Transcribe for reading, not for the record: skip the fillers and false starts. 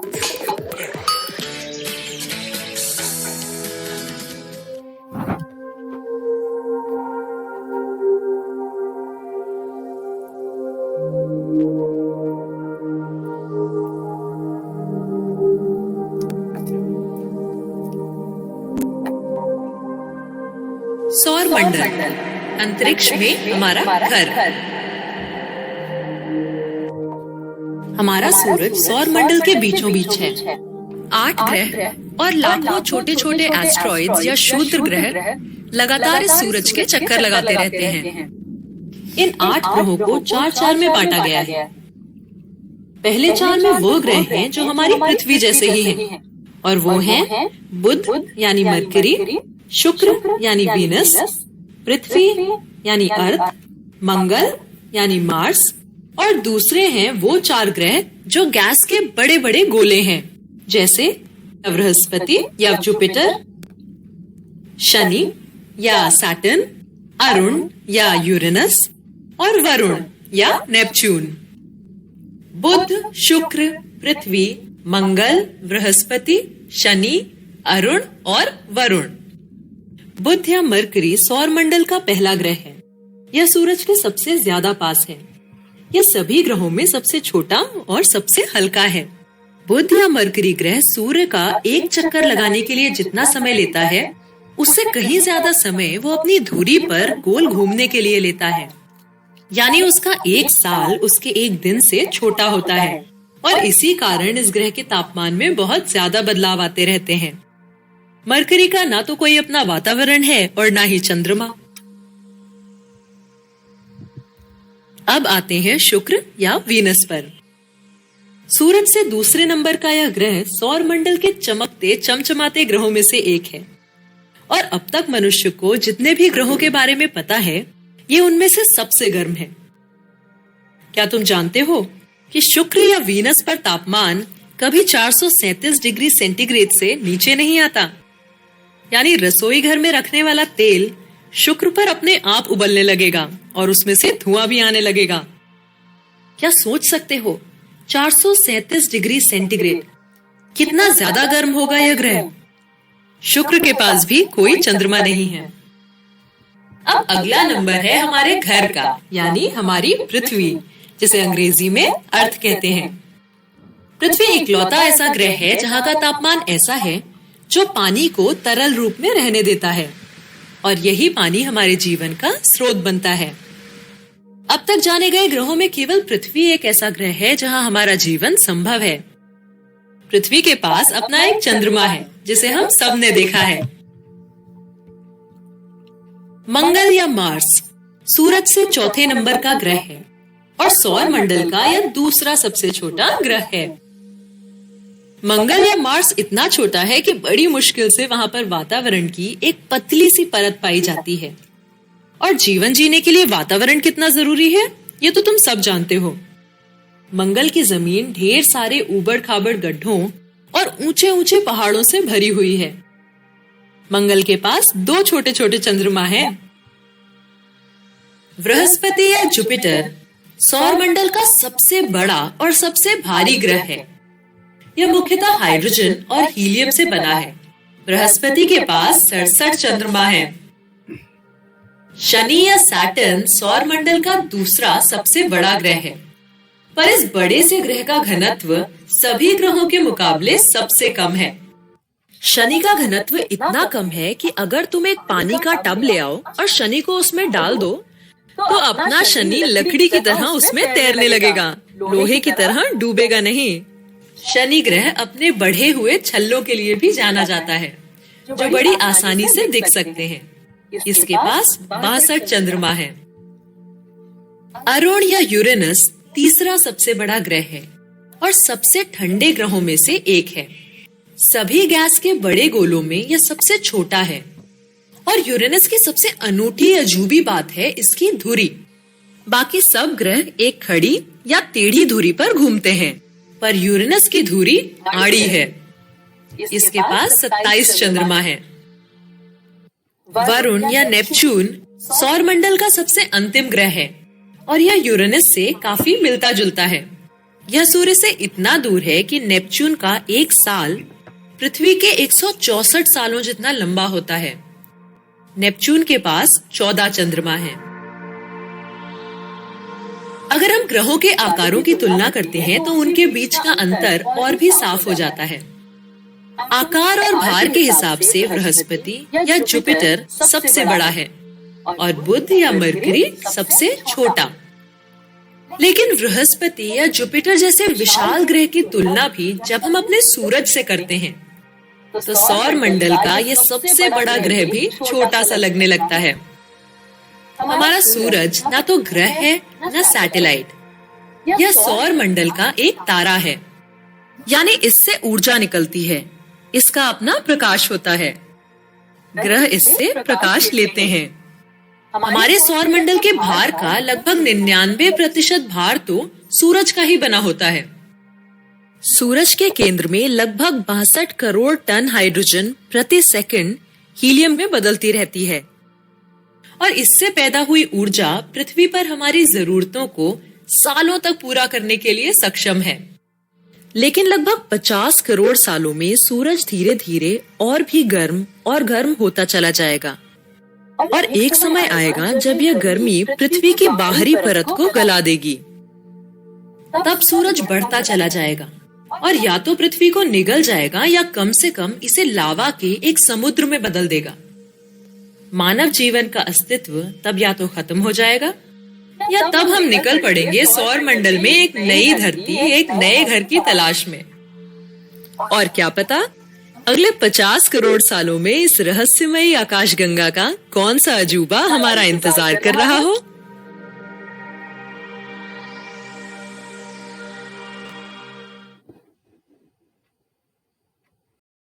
सौर मंडल, अंतरिक्ष में हमारा घर। हमारा सूरज सौर मंडल के बीचों बीच है। 8 ग्रह और लाखों छोटे छोटे एस्ट्रॉइड्स या क्षुद्र ग्रह लगातार इस सूरज के चक्कर लगाते रहते हैं। इन 8 ग्रहों को 4 में बांटा गया है। पहले 4 में वो ग्रह हैं जो हमारी पृथ्वी जैसे ही हैं, और वो हैं बुध यानी मरकरी, शुक्र यानी वीनस, पृथ्वी यानी अर्थ, मंगल यानी मार्स, और दूसरे हैं वो 4 ग्रह जो गैस के बड़े बड़े गोले हैं, जैसे बृहस्पति या जुपिटर, शनि या सैटर्न, अरुण या यूरेनस, और वरुण या नेपच्यून। बुध, शुक्र, पृथ्वी, मंगल, बृहस्पति, शनि, अरुण और वरुण। बुध या मरकरी सौर मंडल का पहला ग्रह है। यह सूरज के सबसे ज्यादा पास है। यह सभी ग्रहों में सबसे छोटा और सबसे हल्का है। बुध या मरकरी ग्रह सूर्य का एक चक्कर लगाने के लिए जितना समय लेता है, उससे कहीं ज्यादा समय वो अपनी धुरी पर गोल घूमने के लिए लेता है। यानी उसका 1 साल उसके 1 दिन से छोटा होता है, और इसी कारण इस ग्रह के तापमान में बहुत ज्यादा बदलाव आते रहते हैं। मरकरी का ना तो कोई अपना वातावरण है और ना ही चंद्रमा। अब आते हैं शुक्र या वीनस पर। सूरज से दूसरे नंबर का यह ग्रह सौर मंडल के चमकते चमचमाते ग्रहों में से एक है, और अब तक मनुष्य को जितने भी ग्रहों के बारे में पता है, ये उनमें से सबसे गर्म है। क्या तुम जानते हो कि शुक्र या वीनस पर तापमान कभी 437 डिग्री सेंटीग्रेड से नीचे नहीं आता? यानी रसोई घर में रखने वाला तेल शुक्र पर अपने आप उबलने लगेगा और उसमें से धुआं भी आने लगेगा। क्या सोच सकते हो, 437 डिग्री सेंटीग्रेड, कितना ज्यादा गर्म होगा यह ग्रह। शुक्र के पास भी कोई चंद्रमा नहीं है। अब अगला नंबर है हमारे घर का, यानी हमारी पृथ्वी, जिसे अंग्रेजी में अर्थ कहते हैं। पृथ्वी इकलौता ऐसा ग्रह है जहाँ का तापमान ऐसा है जो पानी को तरल रूप में रहने देता है, और यही पानी हमारे जीवन का स्रोत बनता है। अब तक जाने गए ग्रहों में केवल पृथ्वी एक ऐसा ग्रह है जहां हमारा जीवन संभव है। पृथ्वी के पास अपना एक चंद्रमा है जिसे हम सब ने देखा है। मंगल या मार्स सूरज से चौथे नंबर का ग्रह है और सौर मंडल का यह दूसरा सबसे छोटा ग्रह है। मंगल या मार्स इतना छोटा है कि बड़ी मुश्किल से वहां पर वातावरण की एक पतली सी परत पाई जाती है, और जीवन जीने के लिए वातावरण कितना जरूरी है ये तो तुम सब जानते हो। मंगल की जमीन ढेर सारे ऊबड़ खाबड़ गड्ढों और ऊंचे ऊंचे पहाड़ों से भरी हुई है। मंगल के पास 2 छोटे छोटे चंद्रमा हैं। बृहस्पति या जुपिटर सौर मंडल का सबसे बड़ा और सबसे भारी ग्रह है। यह मुख्यतः हाइड्रोजन और हीलियम से बना है। बृहस्पति के पास 67 चंद्रमा है। शनि या सैटर्न सौर मंडल का दूसरा सबसे बड़ा ग्रह है, पर इस बड़े से ग्रह का घनत्व सभी ग्रहों के मुकाबले सबसे कम है। शनि का घनत्व इतना कम है कि अगर तुम एक पानी का टब ले आओ और शनि को उसमें डाल दो, तो अपना शनि लकड़ी की तरह उसमें तैरने लगेगा, लोहे की तरह डूबेगा नहीं। शनि ग्रह अपने बढ़े हुए छल्लों के लिए भी जाना जाता है, जो बड़ी आसानी से दिख सकते हैं। इसके पास 62 चंद्रमा है। अरुण या यूरेनस तीसरा सबसे बड़ा ग्रह है और सबसे ठंडे ग्रहों में से एक है। सभी गैस के बड़े गोलों में यह सबसे छोटा है, और यूरेनस की सबसे अनूठी अजूबी बात है इसकी धुरी। बाकी सब ग्रह एक खड़ी या टेढ़ी धुरी पर घूमते हैं, पर यूरेनस की धुरी आड़ी है। इसके पास 27 चंद्रमा है। वरुण या नेपच्यून सौर मंडल का सबसे अंतिम ग्रह है, और यह यूरेनस से काफी मिलता जुलता है। यह सूर्य से इतना दूर है कि नेपच्यून का एक साल पृथ्वी के 164 सालों जितना लंबा होता है। नेपच्यून के पास 14 चंद्रमा हैं। अगर हम ग्रहों के आकारों की तुलना करते हैं तो उनके बीच का अंतर और भी साफ हो जाता है। आकार और भार के हिसाब से बृहस्पति या जुपिटर सबसे बड़ा है और बुध या मरकरी सबसे छोटा। लेकिन बृहस्पति या जुपिटर जैसे विशाल ग्रह की तुलना भी जब हम अपने सूरज से करते हैं तो सौर मंडल का ये सबसे बड़ा ग्रह भी छोटा सा लगने लगता है। हमारा सूरज ना तो ग्रह है ना सैटेलाइट, यह सौर मंडल का एक तारा है, यानी इससे ऊर्जा निकलती है, इसका अपना प्रकाश होता है, ग्रह इससे प्रकाश लेते हैं। हमारे सौर मंडल के भार का लगभग 99% भार तो सूरज का ही बना होता है। सूरज के केंद्र में लगभग 62 करोड़ टन हाइड्रोजन प्रति सेकंड हीलियम में बदलती रहती है और इससे पैदा हुई ऊर्जा पृथ्वी पर हमारी जरूरतों को सालों तक पूरा करने के लिए सक्षम है। लेकिन लगभग 50 करोड़ सालों में सूरज धीरे धीरे और भी गर्म होता चला जाएगा और एक समय आएगा जब यह गर्मी पृथ्वी की बाहरी परत को गला देगी। तब सूरज बढ़ता चला जाएगा और या तो पृथ्वी को निगल जाएगा या कम से कम इसे लावा के एक समुद्र में बदल देगा। मानव जीवन का अस्तित्व तब या तो खत्म हो जाएगा या तब हम निकल पड़ेंगे सौर मंडल में एक नई धरती, एक नए घर की तलाश में। और क्या पता अगले 50 करोड़ सालों में इस रहस्यमयी आकाशगंगा का कौन सा अजूबा हमारा इंतजार कर रहा हो।